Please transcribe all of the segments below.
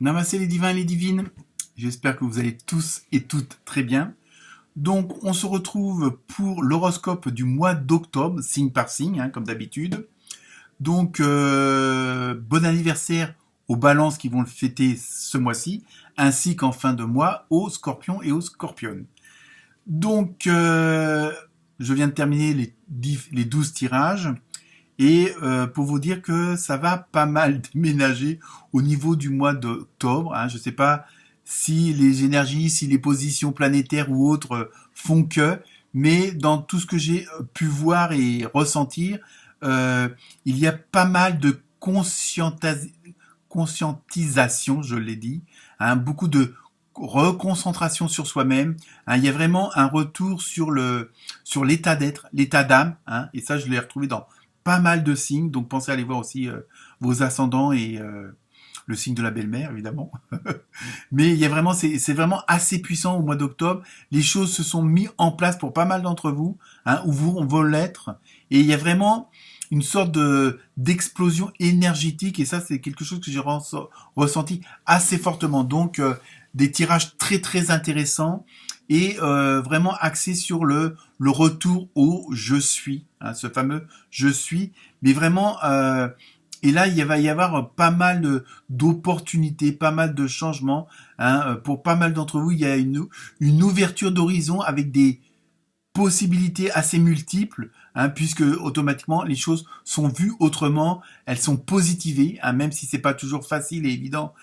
Namasté les divins et les divines, j'espère que vous allez tous et toutes très bien. Donc on se retrouve pour l'horoscope du mois d'octobre, signe par signe, comme d'habitude. Donc bon anniversaire aux balances qui vont le fêter ce mois-ci, ainsi qu'en fin de mois aux scorpions et aux scorpionnes. Donc je viens de terminer les 12 tirages. Et pour vous dire que ça va pas mal déménager au niveau du mois d'octobre. Je ne sais pas si les énergies, si les positions planétaires ou autres font que, mais dans tout ce que j'ai pu voir et ressentir, il y a pas mal de conscientisation, je l'ai dit, beaucoup de reconcentration sur soi-même. Il y a vraiment un retour sur l'état d'être, l'état d'âme, et ça je l'ai retrouvé dans pas mal de signes, donc pensez à aller voir aussi vos ascendants et le signe de la belle-mère, évidemment. Mais il y a vraiment, c'est vraiment assez puissant au mois d'octobre. Les choses se sont mises en place pour pas mal d'entre vous, ou vous, on veut l'être. Et il y a vraiment une sorte d'explosion énergétique, et ça, c'est quelque chose que j'ai ressenti assez fortement. Donc, des tirages très très intéressants et vraiment axés sur le retour au je suis, ce fameux je suis, mais vraiment et là il va y avoir pas mal d'opportunités, pas mal de changements, pour pas mal d'entre vous. Il y a une ouverture d'horizon avec des possibilités assez multiples, puisque automatiquement les choses sont vues autrement, elles sont positivées, même si c'est pas toujours facile et évident.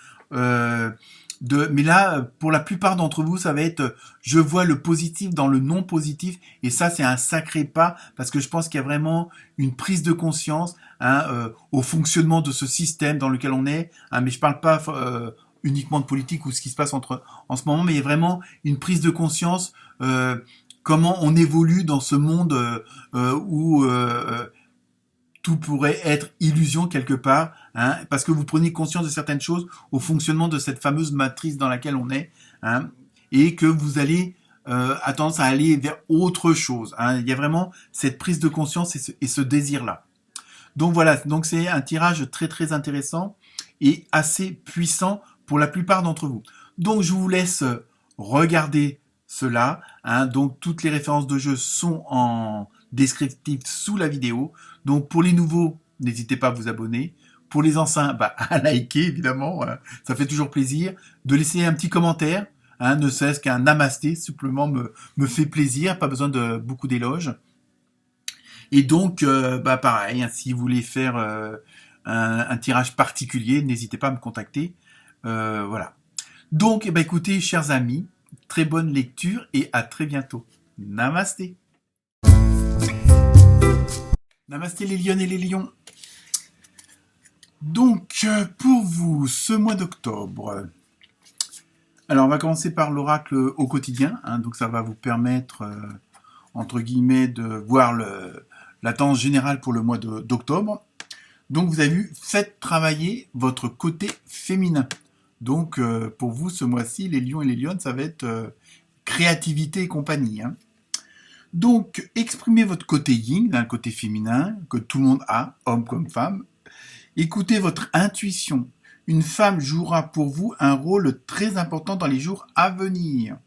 Mais là, pour la plupart d'entre vous, ça va être je vois le positif dans le non positif, et ça c'est un sacré pas, parce que je pense qu'il y a vraiment une prise de conscience au fonctionnement de ce système dans lequel on est, mais je parle pas uniquement de politique ou ce qui se passe en ce moment, mais il y a vraiment une prise de conscience, comment on évolue dans ce monde où tout pourrait être illusion quelque part, parce que vous prenez conscience de certaines choses au fonctionnement de cette fameuse matrice dans laquelle on est, et que vous allez à tendance à aller vers autre chose. Il y a vraiment cette prise de conscience et ce désir-là. Donc voilà, donc c'est un tirage très très intéressant et assez puissant pour la plupart d'entre vous. Donc je vous laisse regarder cela. Donc toutes les références de jeu sont en descriptif sous la vidéo. Donc pour les nouveaux, n'hésitez pas à vous abonner. Pour les anciens, à liker évidemment, ça fait toujours plaisir. De laisser un petit commentaire, ne serait-ce qu'un namasté, simplement me fait plaisir, pas besoin de beaucoup d'éloges. Et donc, pareil, si vous voulez faire un tirage particulier, n'hésitez pas à me contacter. Voilà. Donc, écoutez, chers amis, très bonne lecture et à très bientôt. Namasté. Namasté les lionnes et les lions. Donc, pour vous, ce mois d'octobre, alors on va commencer par l'oracle au quotidien, donc ça va vous permettre, entre guillemets, de voir la tendance générale pour le mois d'octobre. Donc vous avez vu, faites travailler votre côté féminin. Donc pour vous, ce mois-ci, les lions et les lionnes, ça va être créativité et compagnie. Donc, exprimez votre côté yin, le côté féminin, que tout le monde a, homme comme femme. Écoutez votre intuition. Une femme jouera pour vous un rôle très important dans les jours à venir.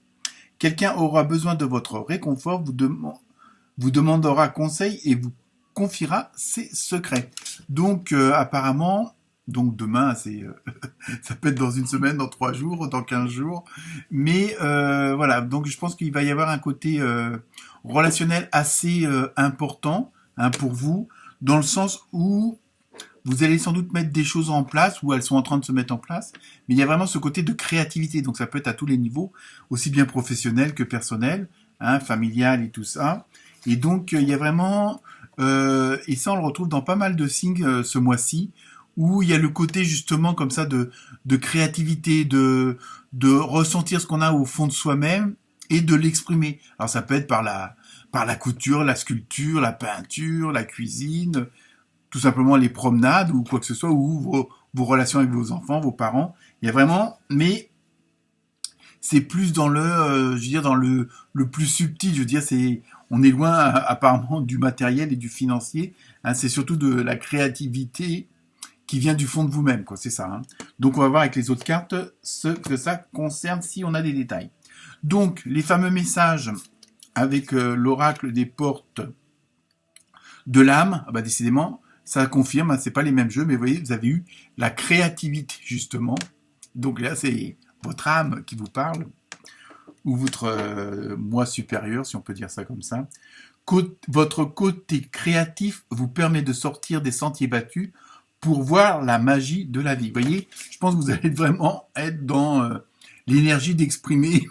Quelqu'un aura besoin de votre réconfort, vous demandera conseil et vous confiera ses secrets. Donc, apparemment, donc demain, ça peut être dans une semaine, dans 3 jours, dans 15 jours. Mais voilà, donc je pense qu'il va y avoir un côté relationnel assez important pour vous, dans le sens où vous allez sans doute mettre des choses en place, ou elles sont en train de se mettre en place, mais il y a vraiment ce côté de créativité, donc ça peut être à tous les niveaux, aussi bien professionnel que personnel, familial et tout ça. Et donc il y a vraiment, et ça on le retrouve dans pas mal de signes ce mois-ci, où il y a le côté justement comme ça de créativité, de ressentir ce qu'on a au fond de soi-même et de l'exprimer. Alors ça peut être par la couture, la sculpture, la peinture, la cuisine, tout simplement les promenades ou quoi que ce soit, ou vos relations avec vos enfants, vos parents. Il y a vraiment, mais c'est plus dans je veux dire dans le plus subtil. Je veux dire, on est loin apparemment du matériel et du financier. C'est surtout de la créativité qui vient du fond de vous-même, quoi. C'est ça. Hein. Donc, on va voir avec les autres cartes ce que ça concerne si on a des détails. Donc, les fameux messages avec l'oracle des portes de l'âme, bah, décidément, ça confirme, hein, c'est pas les mêmes jeux, mais vous voyez, vous avez eu la créativité, justement. Donc là, c'est votre âme qui vous parle, ou votre moi supérieur, si on peut dire ça comme ça. Votre côté créatif vous permet de sortir des sentiers battus pour voir la magie de la vie. Vous voyez, je pense que vous allez vraiment être dans l'énergie d'exprimer,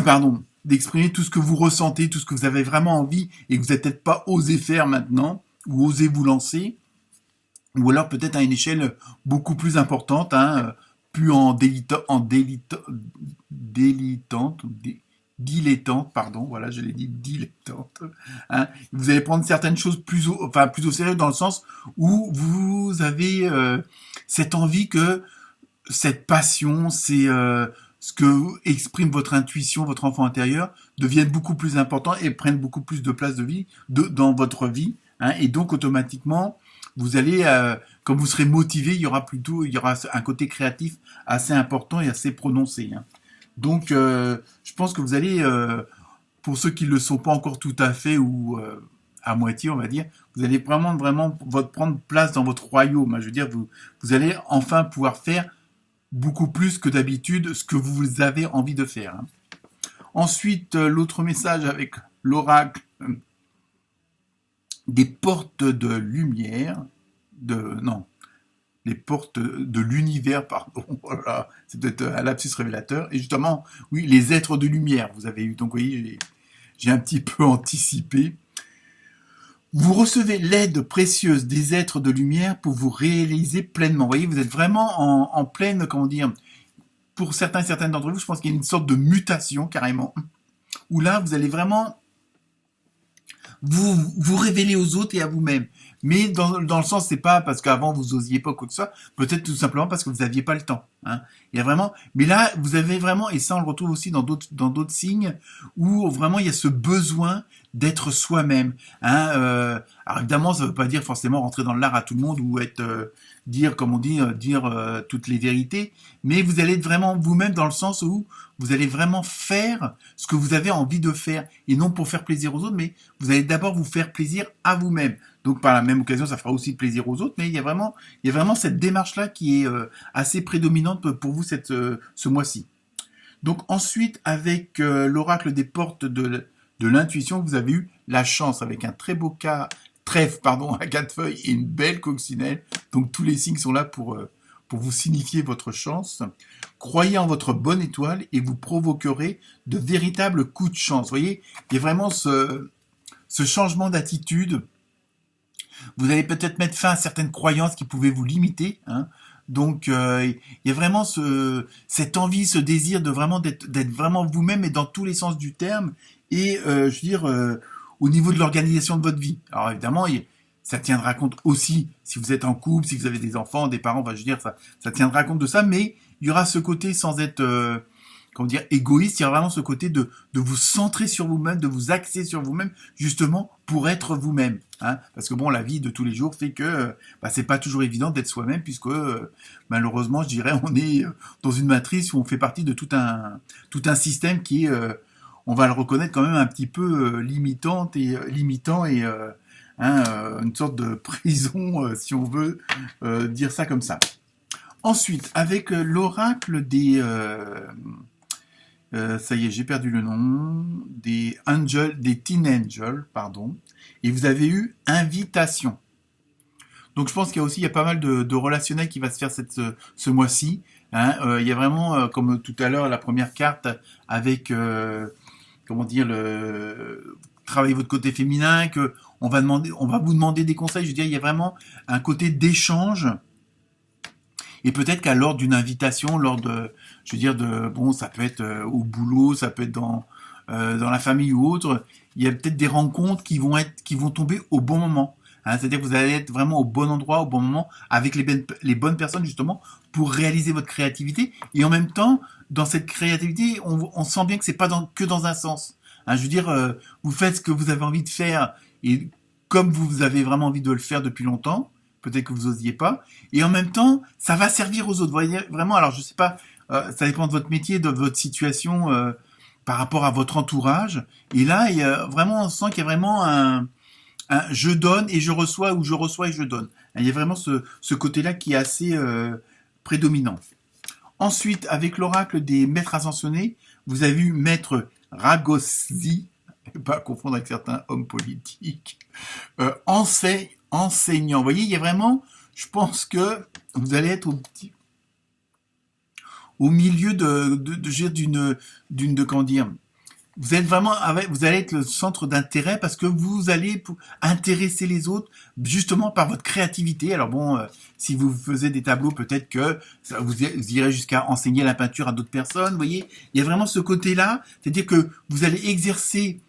pardon, d'exprimer tout ce que vous ressentez, tout ce que vous avez vraiment envie et que vous n'avez peut-être pas osé faire maintenant, ou osé vous lancer, ou alors peut-être à une échelle beaucoup plus importante, hein, plus en dilettante, pardon, voilà, je l'ai dit, dilettante. Hein. Vous allez prendre certaines choses plus au sérieux dans le sens où vous avez cette envie que cette passion, c'est ce que exprime votre intuition, votre enfant intérieur, devienne beaucoup plus important et prenne beaucoup plus de place dans votre vie. Hein, et donc automatiquement, vous allez, comme vous serez motivé, il y aura un côté créatif assez important et assez prononcé. Hein. Donc, je pense que vous allez, pour ceux qui ne le sont pas encore tout à fait ou à moitié, on va dire, vous allez vraiment prendre place dans votre royaume. Hein. Je veux dire, vous allez enfin pouvoir faire beaucoup plus que d'habitude ce que vous avez envie de faire. Hein. Ensuite, l'autre message avec l'oracle des portes de lumière, les portes de l'univers, pardon, voilà, c'est peut-être un lapsus révélateur, et justement, oui, les êtres de lumière, vous avez eu, donc vous voyez, j'ai un petit peu anticipé. Vous recevez l'aide précieuse des êtres de lumière pour vous réaliser pleinement. Vous voyez, vous êtes vraiment en pleine, comment dire, pour certains et certaines d'entre vous, je pense qu'il y a une sorte de mutation, carrément, où là, vous allez vraiment vous révéler aux autres et à vous-même. Mais dans le sens, c'est pas parce qu'avant vous osiez pas quoi que ce soit, peut-être tout simplement parce que vous aviez pas le temps. Hein. Il y a vraiment, mais là vous avez vraiment, et ça on le retrouve aussi dans d'autres signes où vraiment il y a ce besoin d'être soi-même. Hein. Alors évidemment, ça veut pas dire forcément rentrer dans l'art à tout le monde ou être dire, comme on dit, dire toutes les vérités, mais vous allez être vraiment vous-même dans le sens où vous allez vraiment faire ce que vous avez envie de faire et non pour faire plaisir aux autres, mais vous allez d'abord vous faire plaisir à vous-même. Donc par la même occasion, ça fera aussi plaisir aux autres, mais il y a vraiment cette démarche-là qui est assez prédominante pour vous ce mois-ci. Donc ensuite, avec l'oracle des portes de l'intuition, vous avez eu la chance avec un très beau trèfle à 4 feuilles et une belle coccinelle. Donc tous les signes sont là pour vous signifier votre chance. Croyez en votre bonne étoile et vous provoquerez de véritables coups de chance. Vous voyez, il y a vraiment ce changement d'attitude. Vous allez peut-être mettre fin à certaines croyances qui pouvaient vous limiter. Hein. Donc, il y a vraiment cette envie, ce désir d'être vraiment vous-même et dans tous les sens du terme. Et, je veux dire, au niveau de l'organisation de votre vie. Alors, évidemment, ça tiendra compte aussi si vous êtes en couple, si vous avez des enfants, des parents, je veux dire, ça tiendra compte de ça. Mais il y aura ce côté sans être... égoïste, il y a vraiment ce côté de vous centrer sur vous-même, de vous axer sur vous-même, justement pour être vous-même. Hein, parce que bon, la vie de tous les jours fait que c'est pas toujours évident d'être soi-même, puisque malheureusement, je dirais, on est dans une matrice où on fait partie de tout un système qui est, on va le reconnaître quand même un petit peu limitant et une sorte de prison, si on veut dire ça comme ça. Ensuite, avec l'oracle des ça y est, j'ai perdu le nom, des Teen Angels, pardon, et vous avez eu invitation. Donc je pense qu'il y a pas mal de relationnel qui va se faire ce mois-ci. Hein. Il y a vraiment, comme tout à l'heure, la première carte avec, travailler votre côté féminin, que on va vous demander des conseils. Je veux dire, il y a vraiment un côté d'échange. Et peut-être qu'à l'ordre d'une invitation, ça peut être au boulot, ça peut être dans la famille ou autre, il y a peut-être des rencontres qui vont tomber au bon moment. Hein, c'est-à-dire que vous allez être vraiment au bon endroit, au bon moment, avec les bonnes personnes justement pour réaliser votre créativité. Et en même temps, dans cette créativité, on sent bien que c'est pas que dans un sens. Hein, je veux dire, vous faites ce que vous avez envie de faire et comme vous avez vraiment envie de le faire depuis longtemps. peut-être que vous osiez pas. Et en même temps, ça va servir aux autres. Vous voyez, vraiment, alors je sais pas, ça dépend de votre métier, de votre situation par rapport à votre entourage. Et là, il y a vraiment, on sent qu'il y a vraiment un je donne et je reçois, ou je reçois et je donne. Il y a vraiment ce côté-là qui est assez prédominant. Ensuite, avec l'oracle des maîtres ascensionnés, vous avez eu maître Ragosi, pas confondre avec certains hommes politiques, enseignant. Vous voyez, il y a vraiment, je pense que vous allez être au milieu d'une comment dire, vous êtes vraiment vous allez être le centre d'intérêt parce que vous allez intéresser les autres justement par votre créativité. Alors bon, si vous faisiez des tableaux, peut-être que vous irez jusqu'à enseigner la peinture à d'autres personnes. Vous voyez, il y a vraiment ce côté-là, c'est-à-dire que vous allez exercer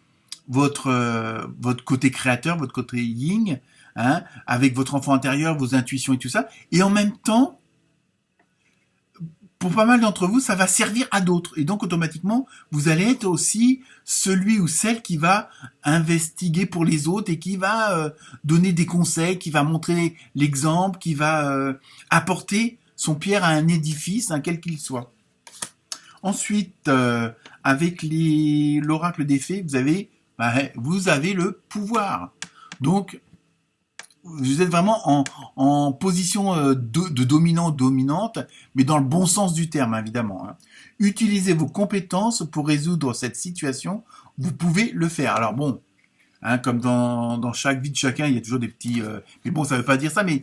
votre côté créateur, votre côté yin, hein, avec votre enfant intérieur, vos intuitions et tout ça, et en même temps, pour pas mal d'entre vous, ça va servir à d'autres. Et donc, automatiquement, vous allez être aussi celui ou celle qui va investiguer pour les autres et qui va donner des conseils, qui va montrer l'exemple, qui va apporter son pierre à un édifice, quel qu'il soit. Ensuite, avec l'oracle des fées, vous avez le pouvoir. Donc, vous êtes vraiment en position de dominant-dominante, mais dans le bon sens du terme, évidemment. Utilisez vos compétences pour résoudre cette situation. Vous pouvez le faire. Alors bon, comme dans chaque vie de chacun, il y a toujours des petits... mais bon, ça veut pas dire ça, mais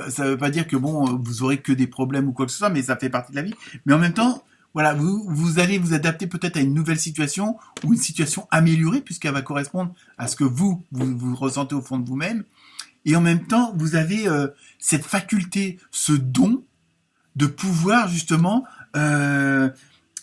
ça veut pas dire que bon, vous aurez que des problèmes ou quoi que ce soit, mais ça fait partie de la vie. Mais en même temps, voilà, vous allez vous adapter peut-être à une nouvelle situation ou une situation améliorée, puisqu'elle va correspondre à ce que vous ressentez au fond de vous-même. Et en même temps, vous avez cette faculté, ce don de pouvoir justement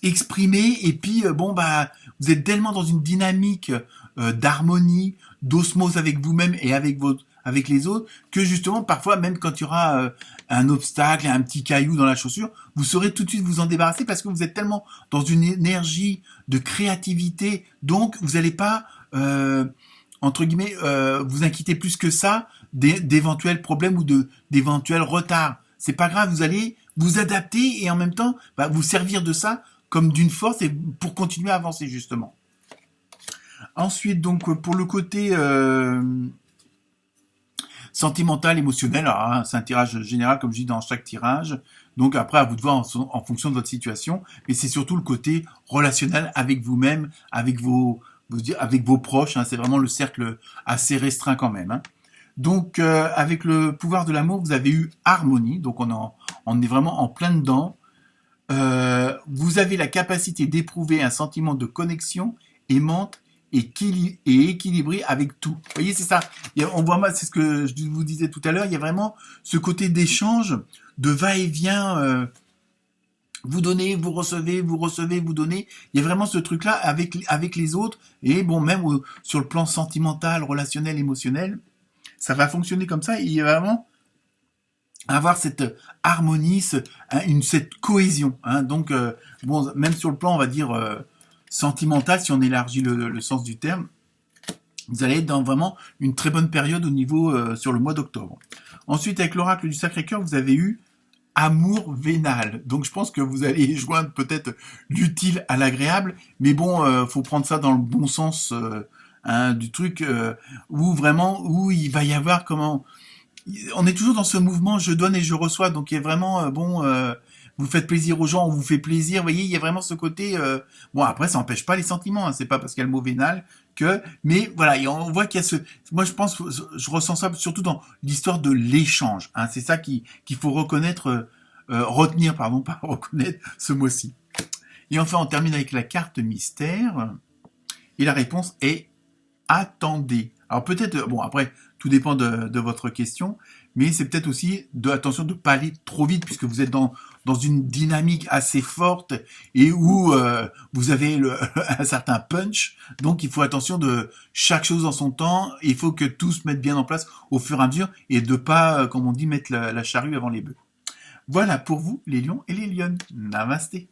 exprimer. Et puis, vous êtes tellement dans une dynamique d'harmonie, d'osmose avec vous-même et avec les autres, que justement, parfois, même quand il y aura un obstacle, un petit caillou dans la chaussure, vous saurez tout de suite vous en débarrasser parce que vous êtes tellement dans une énergie de créativité. Donc, vous n'allez pas... entre guillemets, vous inquiétez plus que ça d'éventuels problèmes ou d'éventuels retards. C'est pas grave, vous allez vous adapter et en même temps vous servir de ça comme d'une force et pour continuer à avancer justement. Ensuite, donc pour le côté sentimental, émotionnel, alors c'est un tirage général comme je dis dans chaque tirage. Donc après à vous de voir en fonction de votre situation, mais c'est surtout le côté relationnel avec vous-même, avec vos proches, c'est vraiment le cercle assez restreint quand même. Donc avec le pouvoir de l'amour, vous avez eu harmonie, donc on est vraiment en plein dedans. Vous avez la capacité d'éprouver un sentiment de connexion aimante et équilibré avec tout. Vous voyez, c'est ça. On voit, c'est ce que je vous disais tout à l'heure, il y a vraiment ce côté d'échange, de va-et-vient. Vous donnez, vous recevez, vous donnez. Il y a vraiment ce truc-là avec les autres. Et bon, même sur le plan sentimental, relationnel, émotionnel, ça va fonctionner comme ça. Et il y a vraiment avoir cette harmonie, cette cohésion. Donc, même sur le plan, on va dire, sentimental, si on élargit le sens du terme, vous allez être dans vraiment une très bonne période au niveau sur le mois d'octobre. Ensuite, avec l'oracle du Sacré-Cœur, vous avez eu amour vénal. Donc je pense que vous allez joindre peut-être l'utile à l'agréable, mais bon, faut prendre ça dans le bon sens du truc où il va y avoir on est toujours dans ce mouvement je donne et je reçois, donc il y a vraiment vous faites plaisir aux gens, on vous fait plaisir, vous voyez, il y a vraiment ce côté bon après ça n'empêche pas les sentiments, c'est pas parce qu'il y a le mot vénal mais voilà, on voit qu'il y a moi je pense, je ressens ça surtout dans l'histoire de l'échange, c'est ça qu'il faut reconnaître, retenir, pas reconnaître ce mot-ci. Et enfin on termine avec la carte mystère, et la réponse est attendez. Alors peut-être, bon après, tout dépend de votre question, mais c'est peut-être aussi attention de ne pas aller trop vite, puisque vous êtes dans une dynamique assez forte et où vous avez un certain punch. Donc il faut attention de chaque chose en son temps, il faut que tout se mette bien en place au fur et à mesure, et de pas, comme on dit, mettre la charrue avant les bœufs. Voilà pour vous, les lions et les lionnes. Namasté.